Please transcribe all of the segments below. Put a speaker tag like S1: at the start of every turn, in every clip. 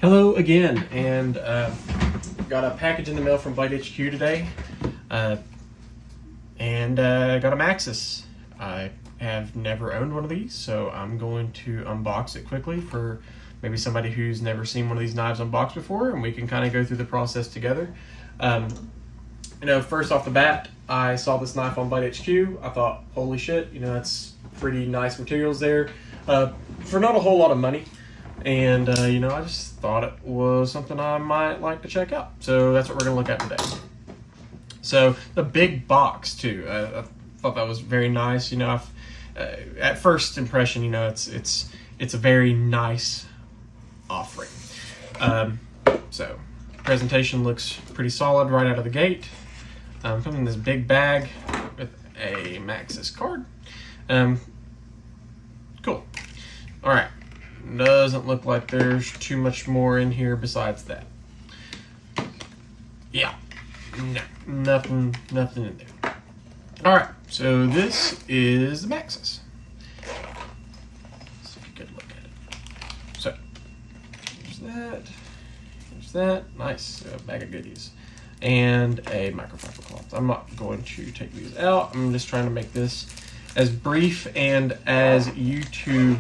S1: Hello again, and got a package in the mail from Blade HQ today, and got a Maxace. I have never owned one of these, so I'm going to unbox it quickly for maybe somebody who's never seen one of these knives unboxed before, and we can kind of go through the process together. First off the bat, I saw this knife on Blade HQ. I thought, holy shit, that's pretty nice materials there for not a whole lot of money. And, I just thought it was something I might like to check out. So that's what we're going to look at today. So the big box, too. I thought that was very nice. At first impression, it's a very nice offering. So presentation looks pretty solid right out of the gate. Comes in this big bag with a Maxace card. Cool. All right. Doesn't look like there's too much more in here besides that. Yeah, no, nothing in there. All right, so this is the Maxace. Let's take a good look at it. So, there's that, nice bag of goodies, and a microfiber cloth. I'm not going to take these out. I'm just trying to make this as brief and as YouTube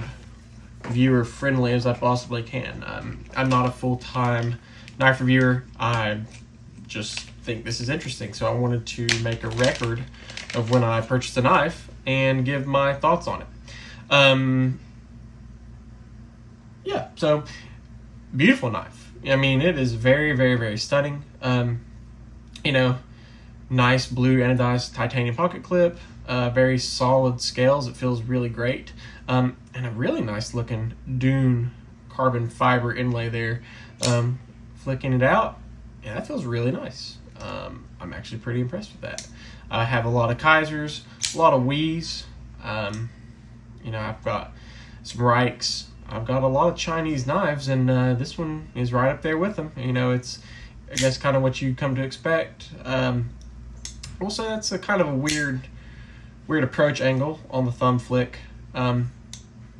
S1: viewer friendly as I possibly can. I'm not a full-time knife reviewer. I just think this is interesting, so I wanted to make a record of when I purchased a knife and give my thoughts on it. Yeah, so beautiful knife. I mean, it is very, very, very stunning. Nice blue anodized titanium pocket clip, very solid scales. It feels really great. And a really nice looking Dune carbon fiber inlay there. Flicking it out, yeah, that feels really nice. I'm actually pretty impressed with that. I have a lot of Kaisers, a lot of Wies. I've got some Reichs. I've got a lot of Chinese knives, and this one is right up there with them. It's, I guess, kind of what you come to expect. We'll say that's a kind of a weird approach angle on the thumb flick.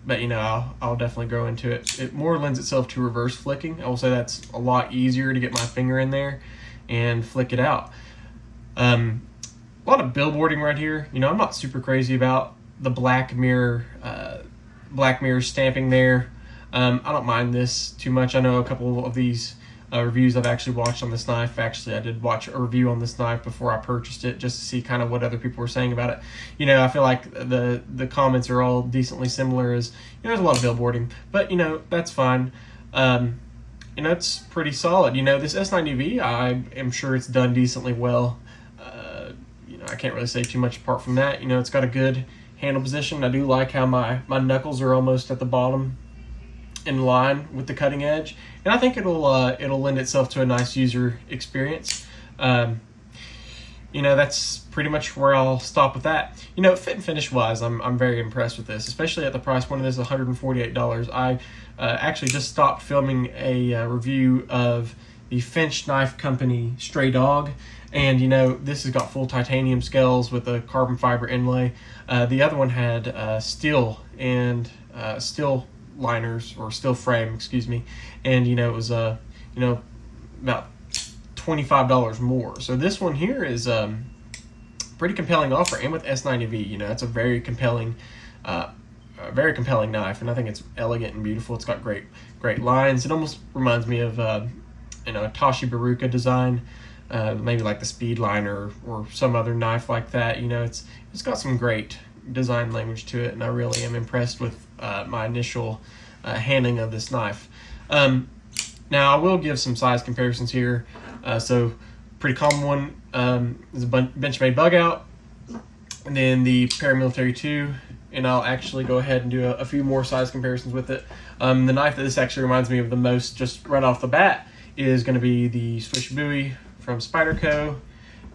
S1: But I'll definitely grow into it. It more lends itself to reverse flicking. I will say that's a lot easier to get my finger in there and flick it out. A lot of billboarding right here. I'm not super crazy about the Black Mirror stamping there. I don't mind this too much. I know a couple of these reviews I've actually watched on this knife. Actually, I did watch a review on this knife before I purchased it just to see kind of what other people were saying about it. I feel like the comments are all decently similar as, there's a lot of billboarding, but, that's fine. It's pretty solid. This S90V, I am sure it's done decently well. I can't really say too much apart from that. It's got a good handle position. I do like how my knuckles are almost at the bottom in line with the cutting edge, and I think it'll lend itself to a nice user experience. That's pretty much where I'll stop with that. Fit and finish wise, I'm very impressed with this, especially at the price point of this, $148. I actually just stopped filming a review of the Finch Knife Company Stray Dog, and this has got full titanium scales with a carbon fiber inlay. The other one had steel and steel liners, or steel frame, excuse me, and it was about $25 more. So this one here is pretty compelling offer, and with S90V, it's a very compelling knife, and I think it's elegant and beautiful. It's got great lines. It almost reminds me of a Tashi Baruka design, maybe like the Speedliner or some other knife like that. It's got some great design language to it, and I really am impressed with my initial handling of this knife. Now I will give some size comparisons here. So pretty common one is a Benchmade bug out, and then the Paramilitary 2, and I'll actually go ahead and do a few more size comparisons with it. The knife that this actually reminds me of the most, just right off the bat, is going to be the Swish Bowie from Spyderco,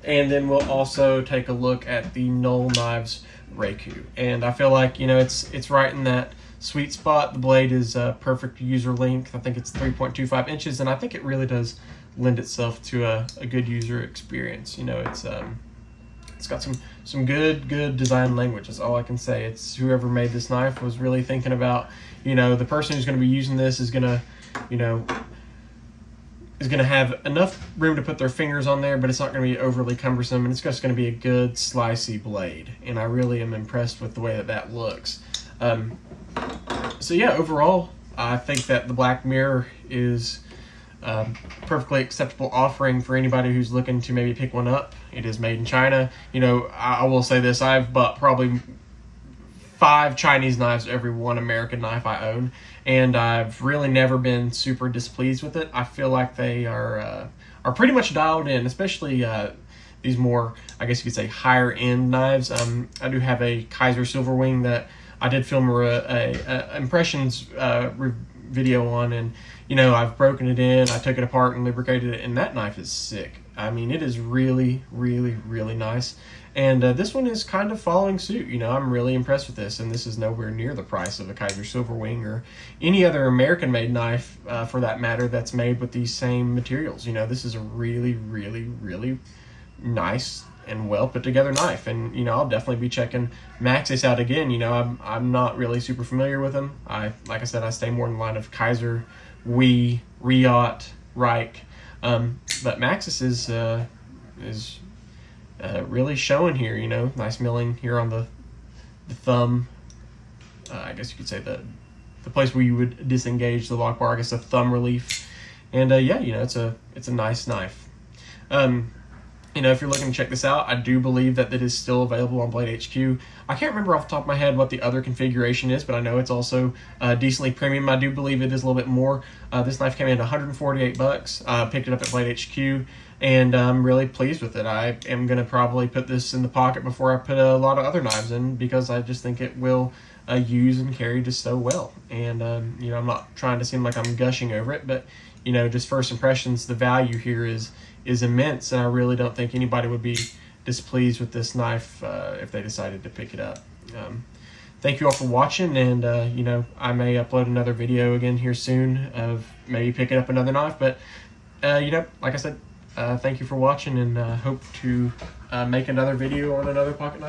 S1: and then we'll also take a look at the Knoll Knives Reiku. And I feel like it's right in that sweet spot. The blade is perfect user length. I think it's 3.25 inches, and I think it really does lend itself to a good user experience. It's got some good design language. That's all I can say. It's whoever made this knife was really thinking about, the person who's going to be using this is going to, is going to have enough room to put their fingers on there, but it's not going to be overly cumbersome, and it's just going to be a good slicey blade. And I really am impressed with the way that that looks. So yeah, overall, I think that the Black Mirror is a perfectly acceptable offering for anybody who's looking to maybe pick one up. It is made in China. You know, I will say this, I've bought probably 5 Chinese knives for every 1 American knife I own, and I've really never been super displeased with it. I feel like they are pretty much dialed in, especially these more, I guess you could say, higher end knives. I do have a Kaiser Silverwing that I did film a impressions video on, and you know, I've broken it in, I took it apart and lubricated it, and that knife is sick. I mean, it is really, really, really nice. And this one is kind of following suit. You know, I'm really impressed with this, and this is nowhere near the price of a Kaiser Silverwing or any other American-made knife, for that matter, that's made with these same materials. You know, this is a really, really, really nice and well put together knife, and you know, I'll definitely be checking Maxace out again. You know, I'm not really super familiar with them. Like I said, I stay more in the line of Kaiser, Riot, Reich, but Maxace is really showing here. You know, nice milling here on the thumb. I guess you could say the place where you would disengage the lock bar. I guess the thumb relief, and yeah, you know, it's a nice knife. You know, if you're looking to check this out, I do believe that it is still available on Blade HQ. I can't remember off the top of my head what the other configuration is, but I know it's also decently premium. I do believe it is a little bit more. This knife came in at $148. Picked it up at Blade HQ, and I'm really pleased with it. I am going to probably put this in the pocket before I put a lot of other knives in, because I just think it will use and carry just so well. And, you know, I'm not trying to seem like I'm gushing over it, but, you know, just first impressions, the value here is immense, and I really don't think anybody would be displeased with this knife if they decided to pick it up. Thank you all for watching, and you know, I may upload another video again here soon of maybe picking up another knife, but you know, like I said, thank you for watching, and hope to make another video on another pocket knife.